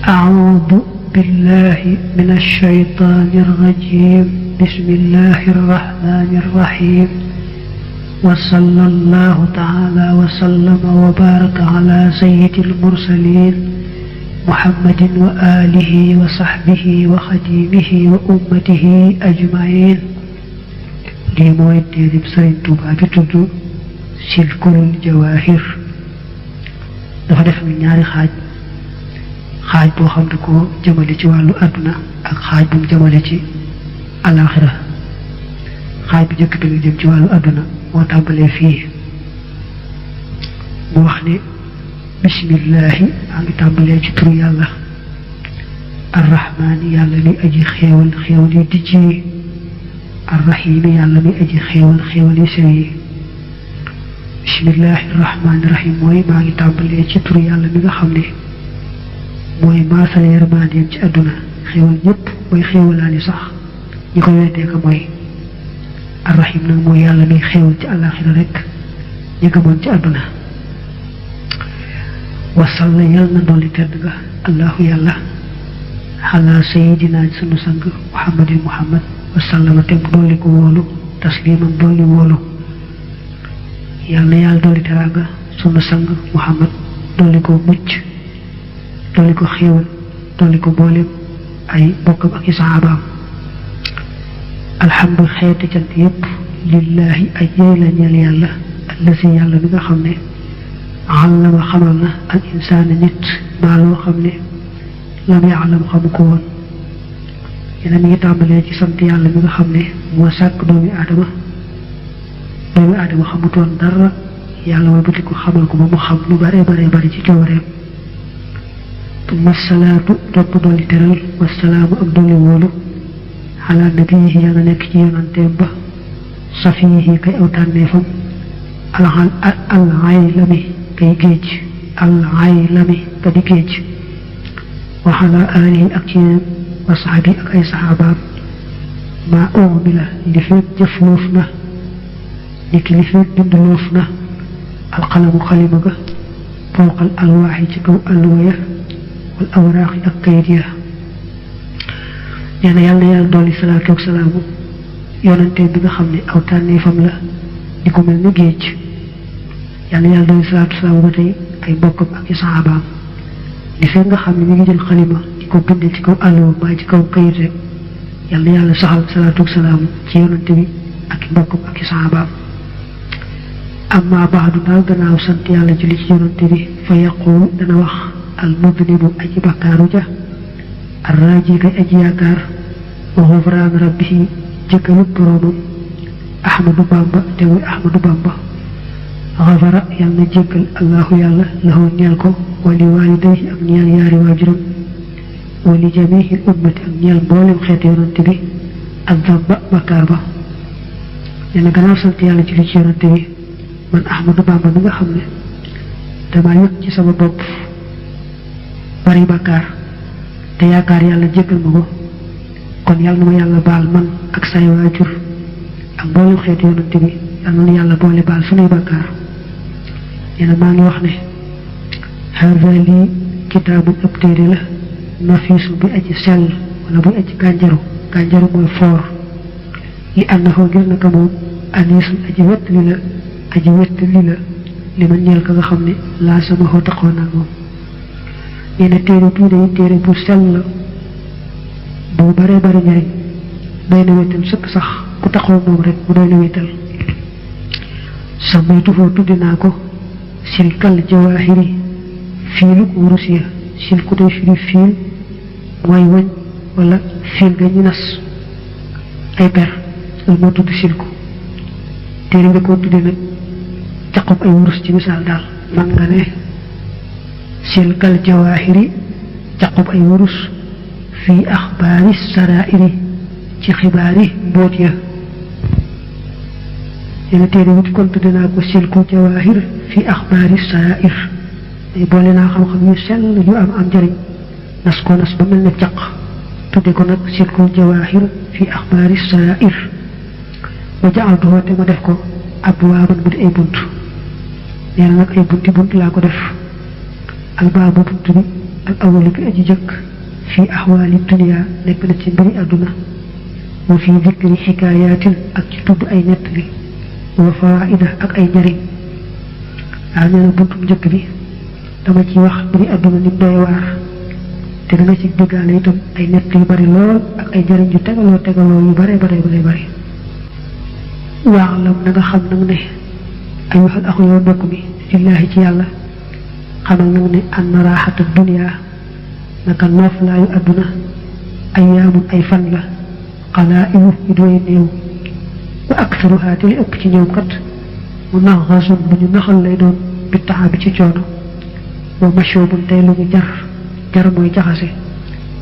أعوذ بالله من الشيطان الرجيم. بسم الله الرحمن الرحيم. وصلى الله تعالى وسلم وبارك على سيد المرسلين محمد وآله وصحبه وخديمه وأمته أجمعين. lii mooy téereb Sëriñ Tuubaa bi tudd Silkul Jawaahir. dafa def ñaari xaaj boo xam ne ko jëmale ci wàllu àdduna ak xaaj bu mu jëmale ci alaaxira. xaaj bu njëkk bi nga jëm ci wàllu àdduna moo tàmbalee fii mu wax ne bismillaahi maa ngi tàmbalee ci turu yàlla arrahmaani yàlla mi aji xéewal xéewal yi dijj yi arrahiimi yàlla mi aji xéewal xéewal yi sew yi. bismillaahi arrahmaani rahim mooy maa ngi tàmbalee ci turu yàlla mi nga xam ne mooy maasale yërmandeem ci àdduna xéewal ñëpp mooy xéewalaani sax ñi ko weddee ko mooy arrahim nag mooy yàlla mi xéewal ci àllaaxira rek ñi gëmoon ci àdduna. wasalla yàlla na dolli tedd nga allahu yàlla xalaa sayidina sunu sang muhammadin muhammad wasallama te mu dolli ko wóolu tasliman dolli wóolu. yàlla na yàlla dolli teraanga sunu sang muhammad dolli ko mucc dolli ko xéewal dolli ko mboolem ay bokkam ak i saxaabaam. alhamdu xeeti cant yépp lillaahi ay yey la ñeel yàlla allasi yàlla mi nga xam ne allama xamal na al insaana nit maa loo xam ne lam yaalam xamu ko woon. yéen mi ngi tàmbalee ci sant yàlla mi nga xam ne moo sàkk doomi aadama xamutoon dara yàlla way bëti ko xamal ko ba mu xam lu bare bari ci coobareem. wasalaatu topp dolli teral wasalaamu ak dolli wóolu xalaa nabiyihi yàlla nekk ci yonanteem ba safiyihi kay aw tànneefam alaylami kay géej alaylami ka di géej wa xalaa aalihi ak ci yeneen wa saxaabi ak ay saxaabaam maa omi la li feeg jëf loof na niki li feeg bind loof na alqalamu xalima ga fawqal alwaaxi ci kaw alluwaya wal awraaxi ak kayit ya. nee na yàlla yàlla dolli salaatu ak salaamu yonante bi nga xam ne aw tànneefam la di ko mel ni géej. yàlla yàlla dolli salaatu salaamu ba tey ay bokkam ak i saxaabaam di fekk nga xam ne mi ngi jël xalima di ko bindee ci kaw àlluwa mbaa ci kaw kayit rek yàlla yàlla saxal salaatu ak salaamu ci yonante bi ak i bokkam ak i saxaabaam. amma baadu daal gannaaw sant yàlla julli ci yonante bi fa yaqul dana wax al mudnibu aji bakkaaru ja arraaji kay aji yaakaar wa xufraan rabbihi jëkkalub boroomam ahmadu bamba te muy ahmadu bamba xafara yàlla na jéggal allahu yàlla lahu ñeel ko wali waalidayhi ak ñeel yaari waajuram wali jamiihil ummati ak ñeel mboolem xeeti yonante bi ak damba bakkaar ba. nee na gannaaw sant yàlla julli ci yonante bi man ahmadu bamba mi nga xam ne damaa yëg ci sama bopp bari bakkaar te yaakaar yàlla jéggal ma ko kon yàlla na ma yàlla baal man ak say waajur ak mboolem xeetu yonante bi yàlla na yàlla boole baal sunuy bakkaar. nee na maa ngi wax ne haada lii kitaabun ab téere la nafiisu bi aji sell wala buy aji gànjaru mooy foor li annahu ngir naka moom aniisun aji wett li la li ma ñeel ka nga xam ne laa sama xoo taxoo naa moom. nee na téere bii day téere bu sell la bu bare bari njariñ doy na wéetal sëkk sax ku taxaw moom rek mu doy na wéetal. samaytuhu tuddi naa ko silkal jawaahiri fiilu wurus ya silku day firi fiil mooy wëñ wala fiil nga ñu nas ay per loolu moo tudd silku. téere nga koo tuddi nag caqub ay wurus ci misaal daal man nga ne silkal jawaahiri caqub ay wurus fii axbaari saraa'iri ci xibaari mbóot ya. yéen téere bi kon tudde naa ko silku jawaahir fii axbaari saraa'ir day boole naa xam-xam yu sell yu am njëriñ nas ko nas ba mel ne caq tudde ko nag silku jawaahir fii axbaari saraa'ir wa ja'altuhu te ma def ko abwaaban bu di ay bunt. nee na nag ay bunt laa ko def albaabu bunt bi al awwalu bi aji jëkk fi ahwaali dunya nekk na ci mbiri àdduna wa fi dikri xikaayatin ak ci tudd ay nettali wa fawaida ak ay njariñ waaw nee na buntum njëkk bi dama ci wax mbiri àdduna ni doy waar te danga ci déggaale itam ay nett yu bari lool ak ay njariñ yu tegaloo yu bare bari waaxlam na nga xam nag ne ay waxal axu yow mbokk mi fillaahi ci yàlla xamal nag ne an raaxata dunya naka nooflaayu àdduna ayyaamun ay fan la qalaa'ilu yu doy néew wa aksaruhaa te li ëpp ci ñoom kat mu naxasun bu ñu naxal lay doon bi taxa bi ci coono wa mashoobun tey lu ñu jar mooy jaxase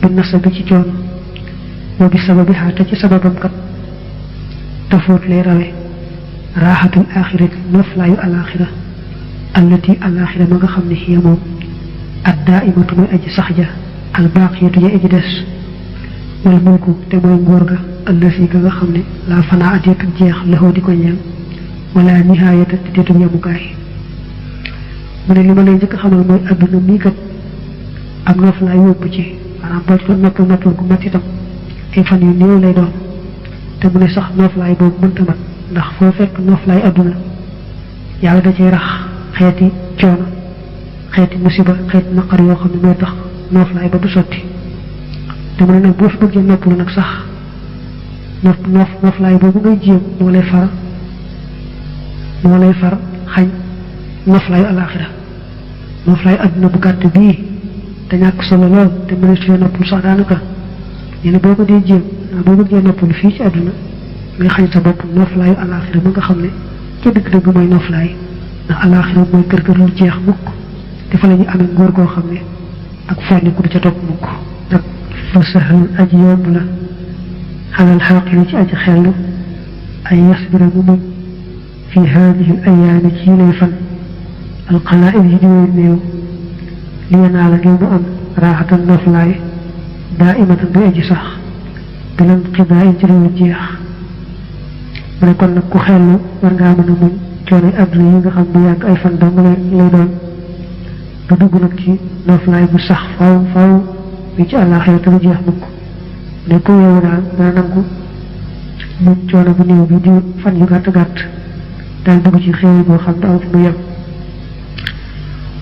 bi nasa bi ci coono wa bi sababihaa te ci sababam kat tafoot lay rawe raaxatul aaxirati nooflaayu alaaxira allati alaaxira ma nga xam ne xiya moom addaaimatu mooy aji sax ja albaaqiyatu ja aji des wal mulku te mooy nguur ga allasi ga nga xam ne laa fanaa adeetu jeex laxoo di ko ñeel wala nihaayata te deetu yemukaay mu ne li ma lay njëkk xamal mooy adduna mii kat am nooflaay yóbbu ci maanaam boo ko noppal gu mat itam ay fan yu néew lay doon te mu ne sax nooflaay boobu mënta mat ndax foo fekk nooflaay adduna yàlla da cay rax xeeti coono xeeti musiba xeeti naqar yoo xam ne mooy tax nooflaay ba du sotti te mu ne nag boo fi bëggee noppalu nag sax nooflaay boobu ngay jéem moo lay far xañ nooflaayu alaaxira nooflaayu adduna bu gàtt bii te ñàkk solo lool te mënees fee noppalu sax daanaka nee na boo ko dee jéem boo bëggee noppalu fii ci àdduna nga xañ sa bopp nooflaayu alaaxira ba nga xam ne ca dëgg-dëgg mooy nooflaay ndax alaaxira mooy kër lu jeex mukk te fa la ñu amee nguur goo xam ne ak fenniku du ca topp mukk nag fa sahlun aji yomb la xalal xaaqili ci aji xellu ay yasbira mu muñ fi haadihi al ayaami ci lay fan alqalaa'il yi diwéy néew li yanaa la ngir mu am raaxatan nooflaay daa imatan bi aji sax bilan xidaa in ci lu jeex mu ne kon nag ku xellu war ngaa mën a muñ coono àdduna yi nga xam bu yàgg ay fan dong lay doon du dugg nag ci nooflaay bu sax faaw bi ci àllaaxira te du jeex mukk ne ku yeewu daal dana nangu muñ coono bu néew bi di fan yu gàtt daal dugg ci xéewal boo xam ne am fu mu yem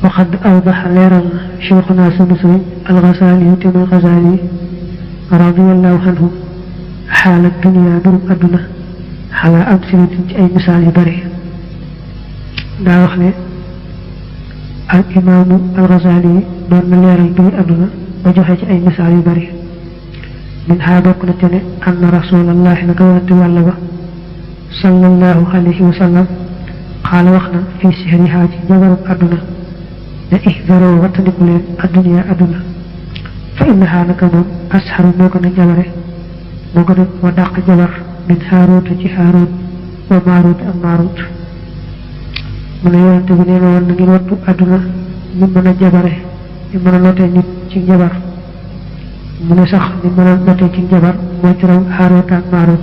waxad awdaxa leeral na cheikhuna sunu sëriñ alxasaali te muy xasaali radiallahu anhu xaalat dunia mbirum àdduna xalaa am sinatin ci ay misaal yu bare daa wax ne al imaamu alxasaali doon na leeral mbiri àdduna ba joxe ci ay misaal yu bare min xaa bokk na te ne anna rasulallahi naka yonante yàlla ba sallallahu alayhi wa sallam xaala wax na fii sihrihaa ci jabarub àdduna ne ihdaroo wattandiku leen adduniya àdduna fa innahaa naka moom asxaru moo gën a jabare moo gën a wa dàq jabar min haaruuta ci haaruut wa maaruut ak maaruut mu ne yonante bi nee na woon na ngeen wattu àdduna ñu mën a jabare ñu mën a lotee nit ci jabar mu ne sax ñu mën a lotee ci jabar moo ci raw haaruut ak maaruut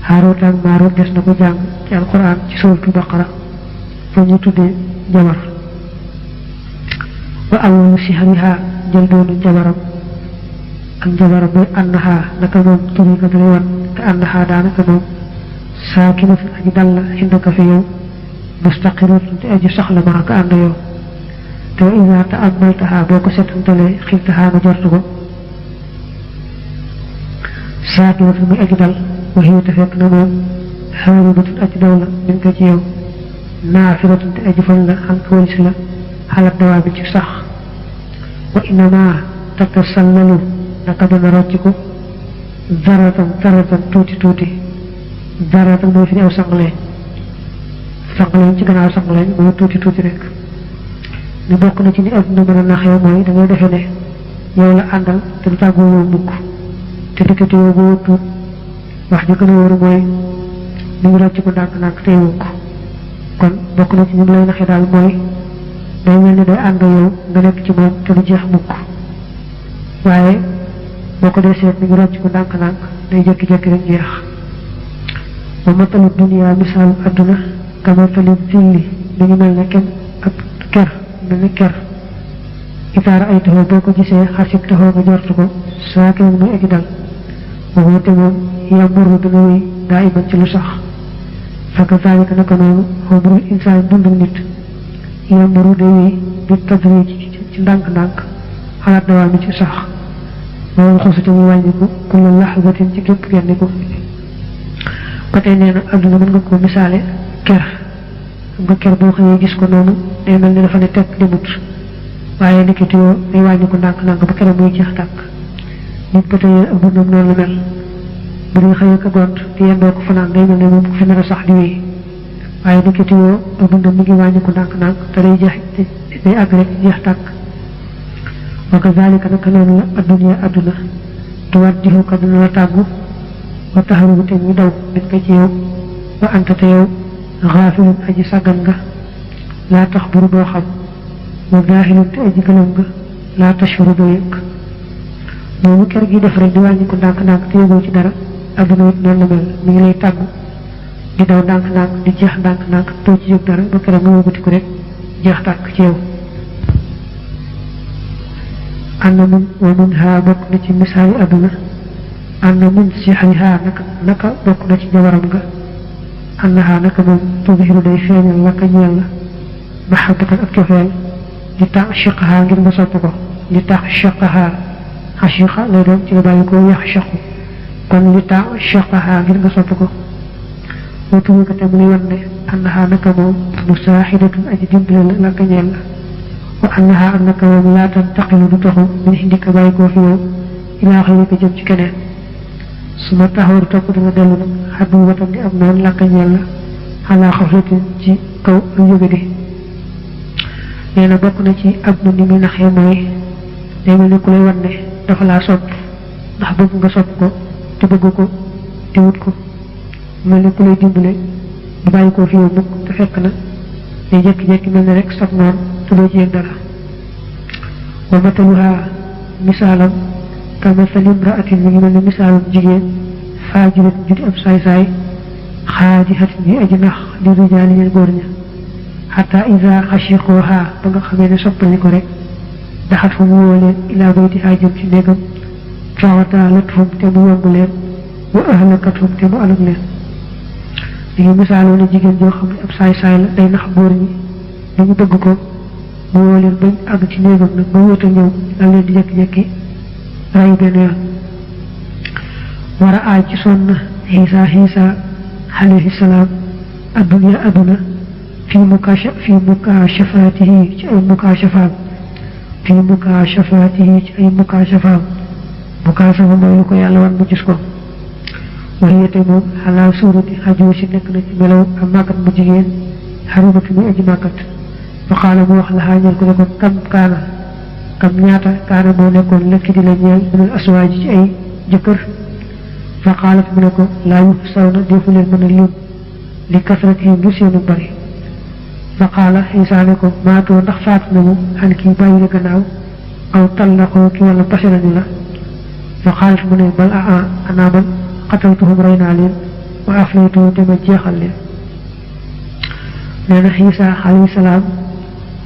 haaruut ak maaruut des na ko jàng ci alquran ci suuratu baqara fa ñu tuddee jabar wa awwalu sihrihaa jël doonu jabaram ak jabaram mooy annahaa naka moom turi ka dalay wan te annahaa daanaka moom saakinatun aji dal la indaka fi yow mustaqiratun te aji soxla maa ka ànd yow te wa idaa ta'ammaltahaa boo ko seetantalee xiltahaa nga jortu ko saakinatun muy aji dal wa hiya te fekk na moom haaribatun aji daw la min ko ci yow naafiratun te aji fañ la xam ko walis la xalaat dawaa bi ci sax wa innama tatasallalu naka dana rocciku zaratan tuuti zaratan mooy fi aw sangleen ci gannaaw sangleen mooy tuuti rek ni bokk na ci ni adduna mën a naxee mooy da ngay defe ne yow la àndal te du tàggoo yow mukk te dikkati yow boo tuut wax ji gën a wóoru mooy ni ngi rocciku ndànk te yow ko kon bokk na ci ñu lay naxee daal mooy day mel ni day ànd yow nga nekk ci moom te du jeex mukk waaye boo ko dee seet ni ngi rocc ko ndànk-ndànk day jékki-jékki rek jeex ba matalu dunia misaalu adduna ka matali zilli mi ngi mel ne kenn ak ker mel ni ker itaara ay taxaw boo ko gisee xasib taxaw nga jortu ko saa kenn muy aji dal boobu te moom yàmburu dana wéy daa iman ci lu sax faka zalika naka noonu xomrul insaan dundum nit yàmburu day wéy bi tadrij ci ndànk-ndànk xalaat dawaa mi ci sax loolu xosute muy wàññiku kulla laxzatin ci képp genniku ba tey nee na adduna mën nga ko misaale ker xam nga ker boo xëyee gis ko noonu day mel ni dafa ne tekk dimut waaye nekkiti yoo day wàññiku ndànk-ndànk ba keroog muy jeex tàkk nit ba tey ak dundam noonu la mel bu dee xëyee ka gont di yendoo ko fanaan day mel ne moom fi nar a sax di wéy waaye nekkiti yoo ak dundam mi ngi wàññiku ndànk-ndànk te day jeex day àgg rek jeex tàkk wa kazalika naka noonu la adduna adduna tuwaddihu ka dina la tàggu wa taxarubu te muy daw nit ka ci yow wa anta te yow xaafilun aji sàggan nga laa tax buru doo xam wa zaahilun te aji gëlëm nga laa tashuru doo yëg loolu kër gi def rek di wàññi ko ndànk-ndànk te yëgoo ci dara adduna it noonu la mel mi ngi lay tàggu di daw ndànk-ndànk di jeex ndànk-ndànk doo ci yëg dara ba keroog nga wëgatiku rek jeex tàkk ci yow anna mun wa mun haa bokk na ci misaali adduna anna mun sixrihaa naka bokk na ci jabaram nga annahaa naka moom tudhiru day feeñal laka ñeel la mahabbatan ak cofeel li tax chiqahaa ngir nga sopp ko li tax chiqahaa xachiqa lay doon ci la bàyyi ko yax chaqu kon li tax chiqahaa ngir nga sopp ko watumu ko te muy wan ne annahaa naka moom musaaxidatun aji dimbale la laka ñeel la wa annaha ak naka moom laa tantaqilu du taxu min indika bàyyi koo fi yow ilaa xayrika jëm ci keneen su ma taxawar topp danga dellu nag xaddu watan di am noonu làkka ñeel la xalaa xaflatin ci kaw ak yógadi nee na bokk na ci àdduna ni muy naxee mooy day mel ni ku lay wan ne dafa laa sopp ndax bëgg nga sopp ko te bëgg ko te wut ko mel ni ku lay dimbale du bàyyi koo fi yow mukk te fekk na day jékki-jékki mel ni rek sab noonu te doo ci yëg dara wa mataluha misaalam ka masali imraatin mi ngi mel ne misaalum jigéen faajirat ju di ab saay-saay xaadihatin bi aji nax di rijaali ñeen góor ña xataa isa xashiqooha ba nga xamee ne soppali ko rek daxat fu mu woo leen ilaa bayti haa jëm ci néegam faxatalathum te mu yomb leen wa ahlakathum te mu alug leen li ngi misaaloo ne jigéen joo xam ne ab saay-saay la day nax góor ñi dañu bëgg ko mu woo leen bañ àgg ci néegam nag ba wóota ñëw dal leen di jekki-jekki rayu benn yoon war a aaj ci sonn xiisa alayhi salaam adduna fi mukaashafatihi ci ay mukaashafaam mukaasafa mooy lu ko yàlla wan mu gis ko waxiyate moom xalaa suurati xajoo si nekk na ci melaw am màggat mu jigéen xarumati muy aji màggat fa qaala mu wax la xaañal ko ne ko kam ñaata kaana moo nekkoon lekk di la ñeel minal aswaaji ci ay jëkkër fa qaalat mu ne ko laa yuhsawna defu leen mën a lim li kasratihim ngir seenu bari fa qaala Isaa ne ko maatoo ndax faatu nañu xan kii bàyyi la gannaaw aw tallaqoo ki wala pase nañu la fa qaalat mu ne bal ana man qataltuhum rey naa leen wa aflaytuhum te ma jeexal leen nee na Isaa alayhi salaam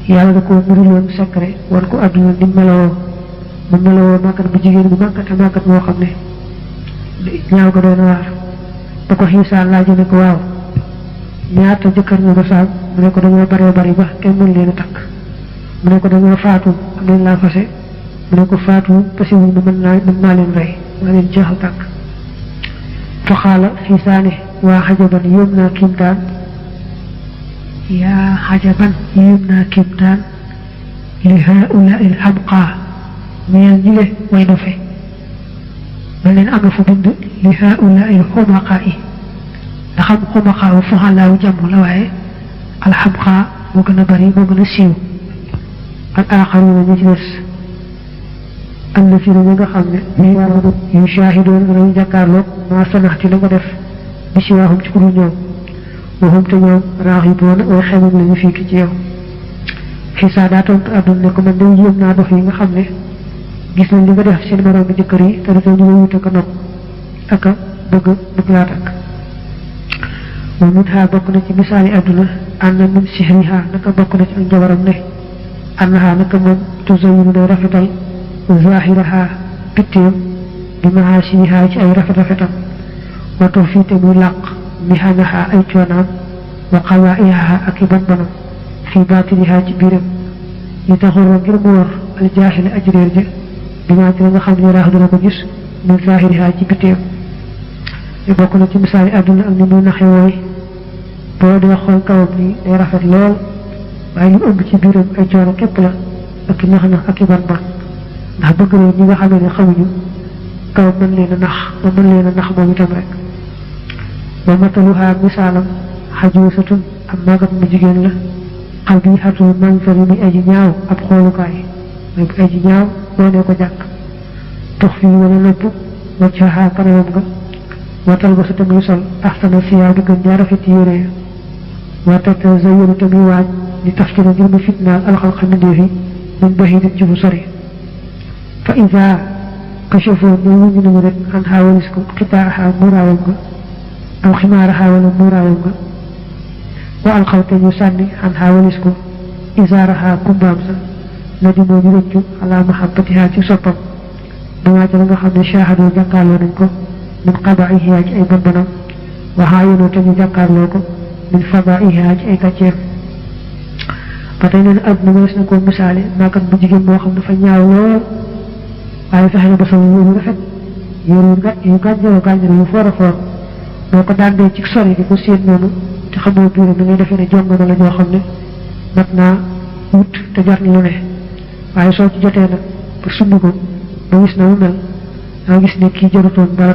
yàlla da ko muriloon secret war ko àdduna ni melowoo mu melowoo màggat bu jigéen bu màggat moo xam ne ñaaw ko doon waar da ko Isaa laaj ne ko waaw ñaata jëkkër nga ba saam mu ne ko dañoo baree bari ba kenn mën leen a takk mu ne ko dañoo faatu am nañ laa fase mu ne ko faatu parce que mën naa leen rey maa leen jeexal tàkk fa xaala Isaa ne waa xajaban yóom naa kiimtaan yaa xajaban yéem naa kéemtaan li haulaa il xamqaa ñeel ñi le way dofe ma leen am na fu bind li haulaa il xumaqaa yi ndax xam xumaqaa wu fuxalaawu jàmm la waaye alxamqaa moo gën a bari moo gën a siiw al aaxaruuna ñi ci des allazina ñi nga xam ne yu shaahidoon danañ jàkkaarloog maa sanaxti la nga def bi siwaahum ci ku dul ñoom waxum te ñoom raaxiboona way xemam lañu fii ki ci yow Isaa daa tontu àdduna ne ko man day yéem naa dox yi nga xam ne gis nañ li nga def seen moroom bi jëkkër yi te dafa ñu lay wut ak a nopp ak a bëgg laa takk moom it xaa bokk na ci misaali àdduna ànd na min sihriha naka bokk na ci ak jabaram ne annaha naka moom tuzayinu day rafetal zahiraha bitteem bi mahaasiniha ci ay rafetam wa tufiite muy làq mihanaha ay coonaam wa qawaiha ak i bonbonam fi batiniha ci biiram li taxurra ngir mu war al jaahili aji réer ja bi maa ci la nga xam ne raax dina ko gis min zahiriha ci bitteem yu bokk na ci misaali àdduna ak ni muy naxe wooy boo dee xool kawam ni day rafet lool waaye li ëmb ci biiram ay coono képp la ak i ñax-ñax ak i bon ndax bëgg na ñi nga xamee ne xamuñu kawam mën leen a nax ba mën leen a nax moom itam rek wa mataluha misaalam xajuusatun am màggat mu jigéen la xal bi xatul manzari muy aji ñaaw ab xoolukaay mooy bu aji ñaaw boo nee ko jàkk tux fii wala nëbb waccaxaa kanamam nga watal ba sa tamuy sol axsana siyaa bi gën ñaar rafet yére wa tatazayyaru tamuy waaj di taftina ngir mu fitnaal alxalqa mbindeef yi min bahiitin ci bu sori fa ida kashafoo ñoo wuñu nañu rek an xaa walis ko xitaaxaa muuraayam nga aw ximaaraxaa wala muuraayam nga wa alxawte ñu sànni an xaa walis ko isaaraxaa kumbaam sa la di moo ñu rëccu ala mahabbatiha ci soppam damaa ca la nga xam ne shahadoo jàkkaarloo nañ ko min qabaiha ci ay bonbonam wa xaayanoo te ñu jàkkaarloo ko min fadaiha ci ay gàcceem ba tey nee na àdduna mënees na koo misaale maakat bu jigéen moo xam dafa ñaaw lool waaye fexe na ba sama yéen yu rafet yu gànjaro yu foor a foor boo ko daandee ci sori di ko séen noonu te xamoo biiram da ngay defee ne jongama la joo xam ne mat naa wut te jar na lu ne waaye soo ci jotee nag pour sumb ko ba gis na mu mel danga gis ne kii jarutoon dara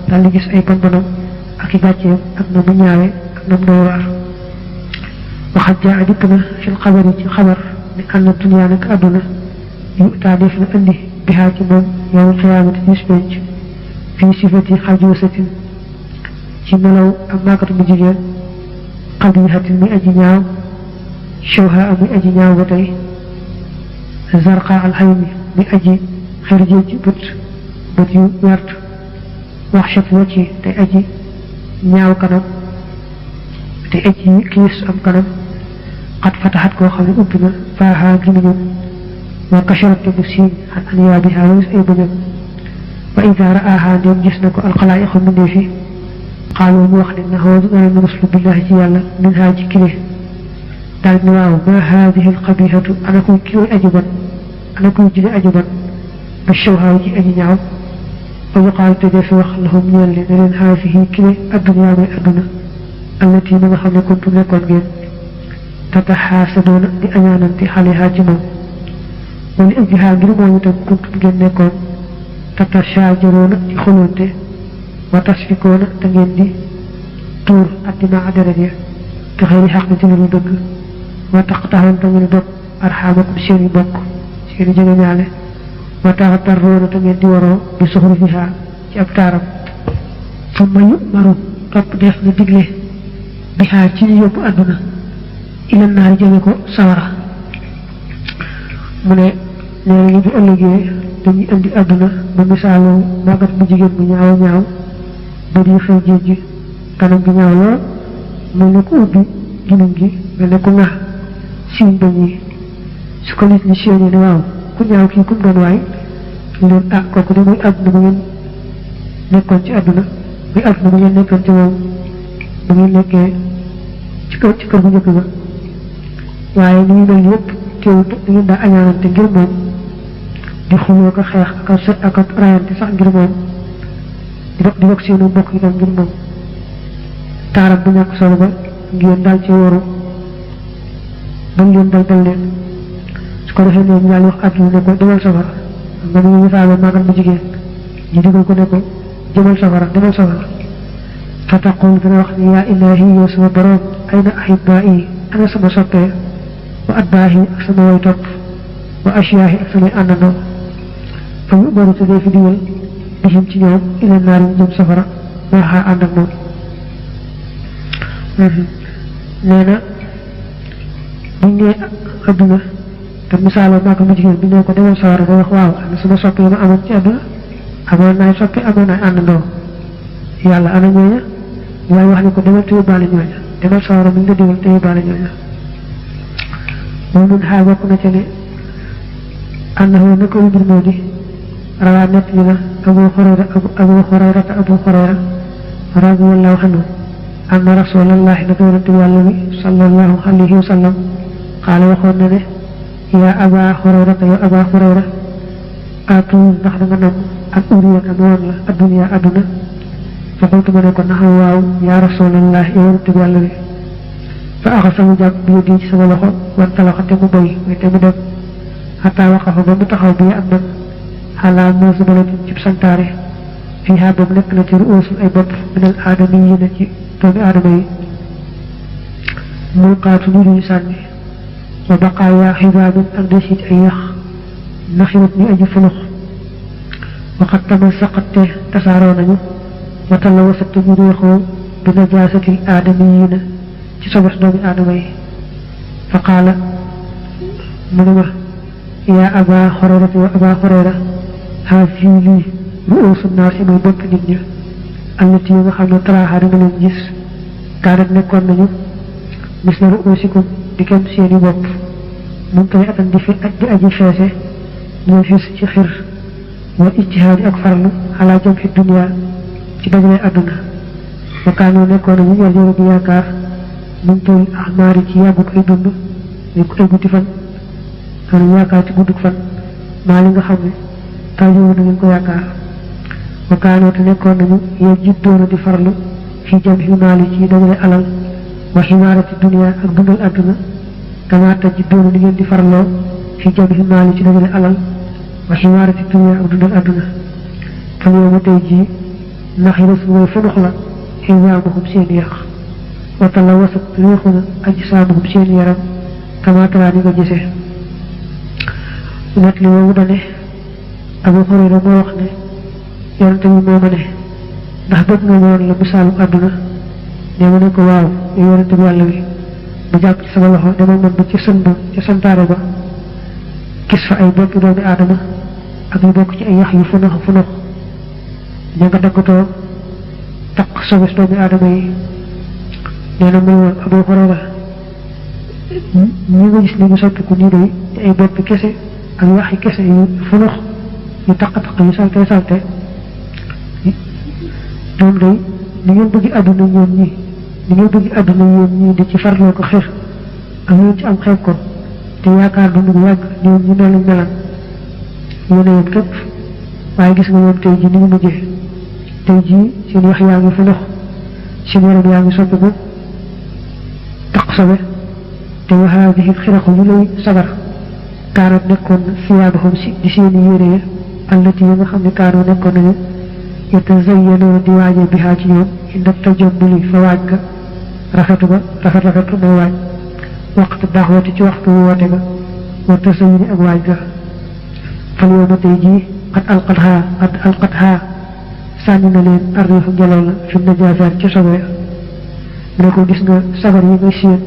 daal di gis ay bonbonam ak i gàcceem ak na mu ñaawe ak na mu doy waar waxat jaa dikk na fil xabar yi ci xabar ne ànd na dunyaa nag àdduna yu taa def na andi bihaa ci moom yowul xiyaamati bis penc fii sifati xajuusatin ci melaw ak màggatu bu jigéen qabihatin muy aji ñaaw shawha muy aji ñaaw ba tey zarqa alxaymi muy aji xërjéej bët yu wert waxshat wacci tey aji ñaaw kanam tey aji kiis am kanam xat fataxat koo xam ne ubbi na faaha gimiñam wa kasharat te bu siiñ xan aniyaabiha walis ay bëñam wa ida raaha ndéem gis na ko alxalaayiqu mbindee fi xaaloo mu wax ne naxoodu dana nu muslu billahi ci yàlla min haa ci kile daal ni waaw ma haadihi alqabihatu ana kuy ki aji bon ana kuy jile aji bon ba shawhaa ci aji ñaaw ba yuqaal te defi wax lahum ñeel leen ne leen haadihi kile adduna mooy adduna allati ma nga xam ne kuntum nekkoon ngeen tataxaasadoona di añaanante xalehaa ci moom wala ajlihaa ngir moom itam kuntum ngeen nekkoon tatashaajaroona di xulonte wa tasfikoona te ngeen di tuur addinaa deret ya te xëy na xaq na ci lu dëgg wa taqtaxoon te ngeen dog arxaamakum seen i bokk seen i jege ñaale wa taxtarroona te ngeen di waroo bi suxrufiha ci ab taaram summa yu'maru topp def na digle bihaa ci ñu yóbbu àdduna ila naari jëme ko sawara mu ne nee na bu ëllëgee dañuy indi àdduna ba misaaloo màggat bu jigéen bu ñaaw ba di xëy géej gi kanam gi ñaaw lool mel ne ku ubbi ginañ gi mel ne ku ŋax siiñ bañ yi su ko nit ñi séenee ne waaw ku ñaaw kii kum doon waay leen ah kooku de muy àdduna ba ngeen nekkoon ci àdduna muy àdduna ba ngeen nekkoon ci moom ba ngeen nekkee ci kër bu njëkk ba waaye ni ñu mel yëpp teewul da ngeen daa añaanante ngir moom di xuloo ko xeex ak a rayante sax ngir moom di bokk seenu mbokk itam ngir moom taaram bu ñàkk solo ba ngeen daal ci waru bañ leen dal leen su ko defee ne ñu daal wax àdduna ne ko demal safara nga mu misaal màggal bu jigéen ñu digal ko ne ko demal safara fa taqul dina wax ne yaa ilaahi yow sama borom ayna ahibaa'i ana sama soppee wa atbaahi ak sama way topp wa ashyaahi ak samay àndandoo fa yu baru te dee fi digal bihim ci ñoom ila naar yi jëm safara waxaa ànd ak moom nee na buñ nee adduna te misaaloo màgg mu jigéen bi ne ko demal sawara ba wax waaw ana sama soppe ma amoon ci adduna amoon naay soppe amoon naay àndandoo yàlla ana ñooña waaye wax ne ko demal te yóbbaale ñooña demal sawara mi nga digal te yóbbaale ñooña moom mun xaa bokk na ca ne annahu nako mbir moo di rawaa nett li na abu xurayra radiyallahu anhu anna rasulallahi nako yonante yàlla bi sallallahu alayhi wa sallam qaala waxoon na ne yaa aba xurayrata yow aba xurayra atu ndax da nga nam ak uriyaka ma woon la adduniya adduna fa qultu ma ne ko naxam waaw yaa rasulallahi yow yonante yàlla bi fa axasamu jàpp bi di ci sama loxo wan talaxa te mu boy mooy te mu dem xataa waqafa ba mu taxaw bi ak man xalaa moo su bala cib santaare fii xaa boobu nekk na ci ruusul ay bopp minal aadama yi na ci doomi aadama yi mu qaatu ñu duñu sànni wa baqaa yaa xibaamin ak desit ay yax naxiwat ñu aji fulux waxat tamal saqatte tasaaroo nañu wa talla wasat ñu réexoo bi najaasatil aadama yi na ci sobos doomi aadama yi fa qaala mu ne ma yaa aba xurayrata wa aba xurayra haasi lii ruusu naasi mooy bopp nit ñi allati yi nga xam ne taraaxa danga leen gis kaanat nekkoon nañu mis na ruusikum di kem seeni bopp mun koy atan di aji feese ñoo xis ci xir wa ijtihaadi ak farlu xalaa jëm fi dunya ci dajale àdduna wa kaanoo nekkoon nañu yarjuna di yaakaar mun toll axmaari ci yàgguk ay dund ay guddi fan loolu yaakaar ci gudduk fan maa li nga xam ne tajowu na ngeen ko yaakaar wa kaanoo te nekkoon nañu yow jiddoona di farlu fii jam ximaali ci dajale alal wa ximaarati dunia ak dundal àdduna kamaata jiddoona ni ngeen di farloo fii jam ximaali ci dajale alal wa ximaarati dunia ak dundal àdduna fan yow ma tey jii ndax yi res mooy fanux la ximaamuhum seen yàq watala wasat réexu na aji saamuhum seen yaram kamaatala ni nga gisee net li woowu dane Abu Hurayra moo wax ne yonente bi moo ma ne ndax bëgg nga woon la misaalum àdduna ne ma ne ko waaw yow yonente bi yàlla bi mu jàpp ci sama loxo demal man ba ci sën ba ci santaare ba gis fa ay boppi doomi aadama ak yu bokk ci ay yax yu funox ña nga daggatoo taq sobes doomi aadama yi nee na muy woon Abu Hurayra ñi nga gis ni ñu soppiku nii day te ay boppi kese ak yaxi kese yu funox yu taq-taq yu salte ñoom day ni ngeen bëgg àdduna ñoom ñi ni ngeen bëgg àdduna ñoom ñi di ci farloo ko xeex ak ñoom ci am xeeb ko te yaakaar dund bu yàgg ñoom ñi noonu lañ melan yéen a yem képp waaye gis nga ñoom tey ji ni ñu mujjee tey jii seen wax yaa ngi funox seen yaram yaa ngi soppiku taq sobe te waxaa bi xiraxu li lay sabar kaanat nekkoon siyaabahum si di seeni yére ya allati yi nga xam ne kaanoo nekkoon nañu yatazayyanoona di waaje bi xaa ci ñoom inda tajammuli fa waaj ga rafetu mooy waaj waxtu daxwati ci waxtu woote ga wa tasawuni ak waaj ga fal yow ma tey jii qad alqathaa sànni na leen arriixu ngelaw la fi najaasaat ci sobe mu ne ko gis nga sabar yi ngay séen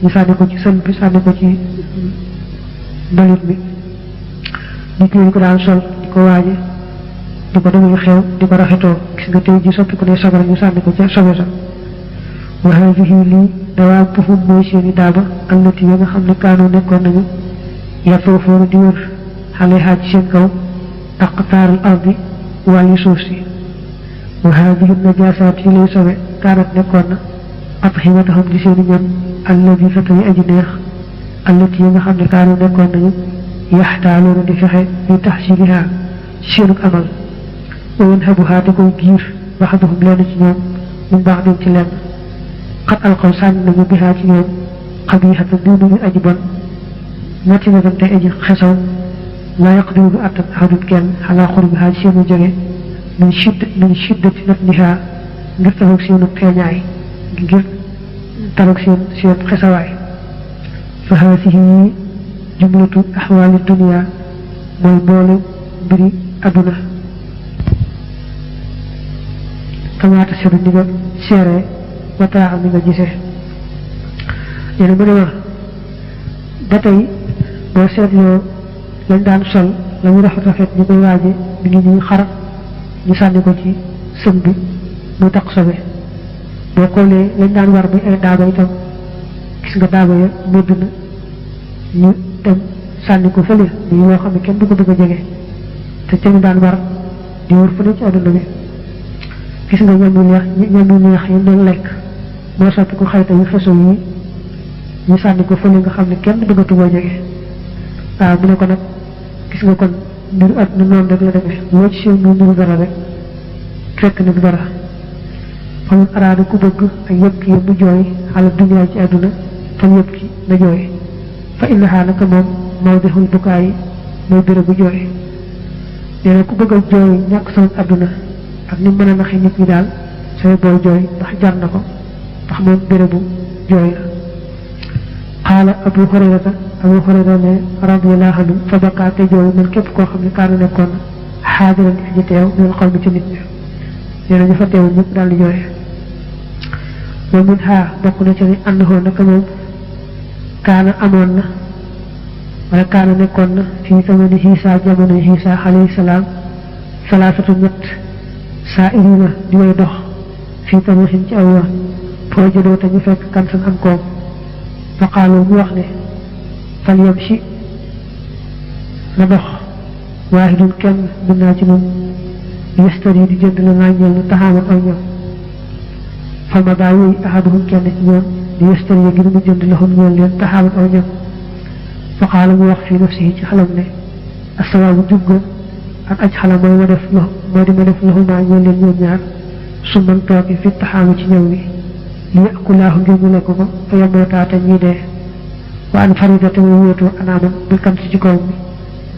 ñu sànni ko ci sën bi sànni ko ci mbalit mi nit ñi ko daan sol di ko waaje di ko demee xew di ko rafetoo gis nga tey ji soppi ko ne sabar ñu sànni ko ca sobe sa wa haadihi lii dawaa buhum mooy seeni daaba allati yi nga xam ne kaanoo nekkoon nañu yatoofoona di wër xale xaaj ci seen kaw aqtaaral ardi wàlli suuf si wa haadihi najaasaat yi lay sobe kaanat nekkoon na atximatahum di seeni ñam alladi fata yi aji neex allati yi nga xam ne kaanoo nekkoon nañu yaxtaaloona di fexe li taxsiliha ci seenug amal wa yanhabuhaa te koy giir baxduhum lenn ci ñoom min baxdin ci lenn xat alqaw sànni nañu bihaa ci ñoom xabiixatan diw nañu aji bon matinatan te aji xesaw laa yaqdiru du attan ahadun kenn xalaa xurbihaa ci seenu jóge min shiddati natnihaa ngir taroog seenu feeñaay ngir taroog seen xesawaay fa haasihi jumlatu axwaali dunia mooy mboole mbiri adduna kamaata seru ni nga seere wataa am ni nga gisee nee na mu ne ma ba tey boo seetloo lañ daan sol la ñu rafet ñu koy waaje mi ngi ñuy xarab ñu sànni ko ci sën bi muy taq sobe boo xoolee lañ daan war muy ay daaba itam gis nga daaba ya médd na ñu dem sànni ko fële di loo xam ne kenn du ko bëgg a jege te ca ñu daan war di wër fële ci àdduna bi gis nga ñam yu neex yi doon lekk moo soppi ko xayta yu xeso yi ñu sànni ko fële nga xam ne kenn bëggatu koo jege waaw mu ne ko nag gis nga kon mbiru àdduna noonu rek la demee loo ci seen mbiru dara rek fekk na du dara xamul araada ku bëgg ak yëpp ki mu jooy xala duniyaa ci àdduna fan yëpp ki na jooy fa innahaa naka moom mawdixul bukaay mooy bérébu jooy nee na ku bëgg a jooy ñàkk solo àdduna ak ni mën a naxee nit ñi daal say booy jooy ndax jar na ko ndax moom bérébu jooy la qaala abu hurayra ne radiyallahu anhu fa bakaa te jooy man képp koo xam ne kaana nekkoon xaadiran fi ñu teew minal qawmi ci nit ñi nee na ñu fa teewul ñëpp daal di jooy wa min haa bokk na ci ne àndahoo naka moom kaana amoon na wala kaana nekkoon na fii zamani Iisaa jamono Iisaa alayhi salaam salaasatu ñett saa irina di way dox fii tariixin ci aw yoon foo jëdoo te ñu fekk kansan am koom fa qaalu ñu wax ne fal yamshi na dox waahidun kenn mën naa ci moom yastari di jënd la ngàññeel na taxaaman aw ñam fa ma daa yooyu ahaduhum kenn ci ñoom di yastari ya ngir mu jënd lahum ñeel leen taxaaman aw ñam fa qaala mu wax fii nafsihi ci xalam ne asawaabu jub ga ak aj xalam mooy ma def lahumaa ñeel leen ñoom ñaar su man toogi fi taxaamu ci ñëw wi li yakulaahu ngir ñu lekk ko fa yamootaa te ñuy dee wa an farida te muy wéetoo anaamam bil kam si ci kaw mi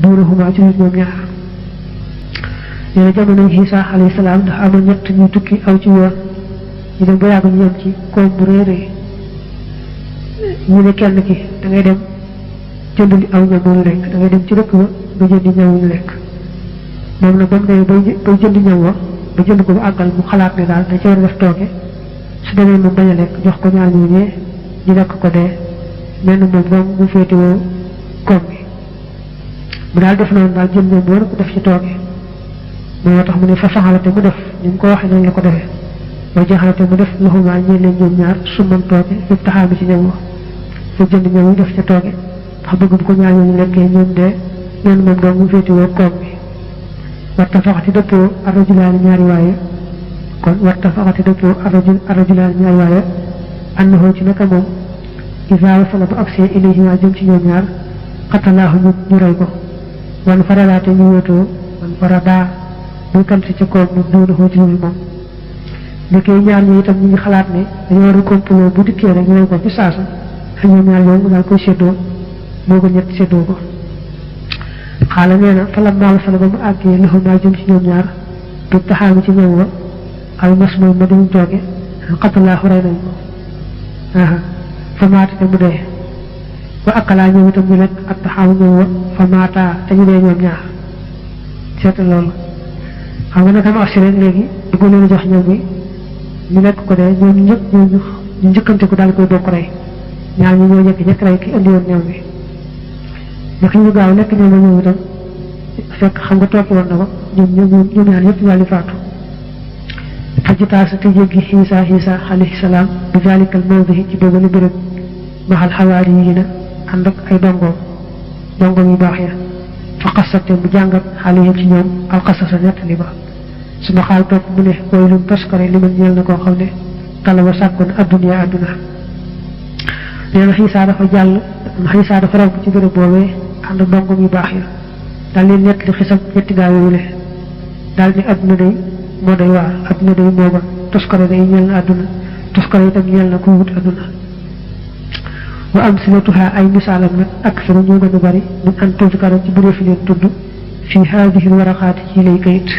duurahumaa ci ñoom ñaar nee na jamono Iisaa alayhi salaam ndax amoon ñett ñuy tukki aw ci yoon ñu dem ba yàgg ñu yem ci koom bu rëy rëy ñu ne kenn ki da ngay dem jënd li aw ñam ñu lekk da ngay dem ci dëkk ba nga jëndi ñam ñu lekk moom nag ba mu demee bay jënd ñam wa ba jënd ko ba àggal mu xalaat ne daal da ci war a def tooke su demee moom bañ a lekk jox ko ñaar ñooñee ñu lekk ko dee mel na moom moom mu féetewoo koom bi mu daal def noonu daal jël ñam war ko def ci tooke moo tax mu ne fa faxalate mu def ni mu ko waxee noonu la ko defee ba jaxalate mu def laxumaa ñeen leen ñoom ñaar su man tooke fépp taxaami ci ñam wa fa jënd ñam yi def ca tooke ndax bëgg bu ko ñaar ñooñu lekkee ñoom dee mel moom doom mu féetewoo koom bi warta faxati dëppoo arrajulaani ñaari waaye kon warta faxati dëppoo arrajulaani ñaari waaye annahu ci naka moom isa wasala bu agsee ilayhimaa jëm ci ñoom ñaar xatalaahu ñu rey ko wan faradaate ñu wéetoo wan faradaa muy kam si ca koom mu duunahu ci moom nekkee ñaar ñi itam ñu ngi xalaat ne dañoo war a complot bu dikkee rek ñu rey ko fi saasa ak ñoom ñaar yooyu mu daal koy séddoo moo ko ñett séddoo ko xaala nee na fa lammaa wasala ba mu àggee lahumaa jëm ci ñoom ñaar bi taxaami ci ñoom wa al masmuum ma dañu tooge xatalaahu rey nañ ko fa maata te mu dee wa akalaa ñoom itam ñu lekk ak taxaamu ñoom wa fa maataa te ñu dee ñoom ñaar seeta loolu xam nga naka ma agsi rek léegi di ko leen jox ñoom bi ñu lekk ko dee ñoom ñëpp ñu njëkkante ko daal koy bokk rey ñaar ñi ñoo jekk rey ki indi woon ñoom bi naka ñu gaaw lekk ñoom ñoom itam fekk xam nga tooki woon na ko ñoom ñaar yëpp daal di faatu fajitaasa te jéggi Iisaa alayhi salaam bi zaalikal mawdihi ci boobu béréb maxal xawaari yi na ànd ak ay dongoom yu baax ya fa xasate mu jàngat xale yi ci ñoom alxasasa nettali ba su ma xaal topp mu ne koy lum toskare li man ñeel na koo xam ne talaba sàkkoon adduna nee na Iisaa dafa romb ci béréb boobee ànd ak dongoom yu baax ya daal leen nettali xisam ñetti gaa yooyu le daal ni adduna day moo day waar adduna day moo ba toskare day ñeel na adduna toskare itam ñeel na kuy wut adduna wa amsilatuha ay misaalam nag aksaru ñoo gën a bari min an tuzkara ci bëre fi leen tudd fii haadihi waraqaati ci lay kayit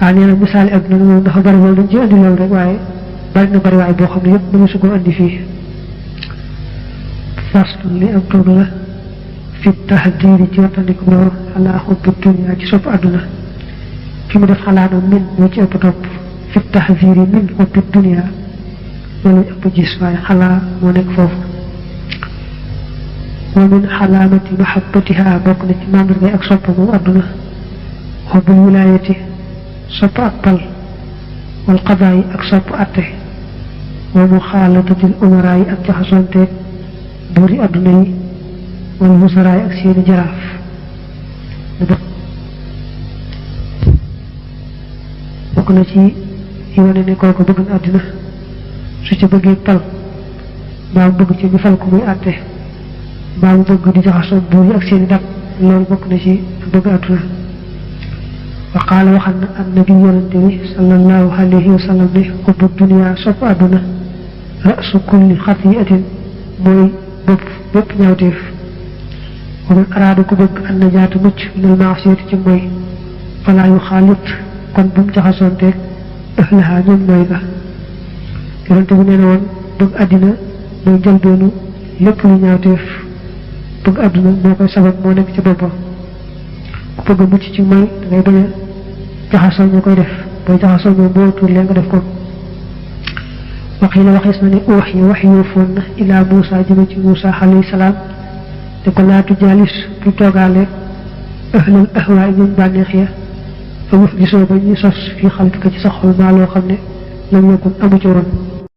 nee na misaali adduna moom dafa bari loolu dañ ci andi loolu rek waaye bari na bari waaye boo xam ne yëpp mënu su ko andi fii faslu li am tudd la fi tahdiiri ci wattandiku loolu ala xubbi dunya ci sopp adduna fi mu def xalaanoon min moo ci ëpp topp fi tahdiiri min xubbi dunya loolu ëpp gis waaye xalaa moo nekk foofu wa min xalaamati mahabbatiha bokk na ci mandargay ak sopp moom adduna xubbul wilaayati sopp ak pal wal qadaayi ak sopp atte wa muxaalatatil umaraa yi ak jaxasonteeg buuri adduna yi wal musaraay ak seeni jaraaf bokk na ci yi wane ne kooku bëgg na àddina su ci bëggee pal mbaa mu bëgg ci ñu fal ko muy àtte mbaa mu bëgg di jaxasoo buur yi ak seeni dab loolu bokk na ci bëgg àdduna wa qaala waxal na annabi yonante bi sallallahu alayhi wa sallam ne xubbu dunya sopp àdduna rasu kulli xatiatin mooy bopp bépp ñaawteef wa man araada ku bëgg an najaata mucc minal maasiyati ci mooy falaa yu xaalit kon bu mu jaxasoonteeg ahlaha ñoom mooy ga yonante bi nee na woon bëgg àddina mooy njëlbeenu lépp lu ñaawteef bëgg àdduna moo koy sabab moo nekk ci boppam ku bëgg a mucc ci mooy dangay bañ a jaxasoo ñu koy def booy jaxasoo moom boo tuur lee nga def ko waxiila waxees na ne wax yoo foon na ilaa Muusa jëme ci Muusa alayhi salaam te ko laatu jaalis bu toogaale ahlal ahwaa ñoom bànneex ya fa wax gisoo ba ñu sos fii xalbika ci sa xol maa loo xam ne lam yakun amu ci woon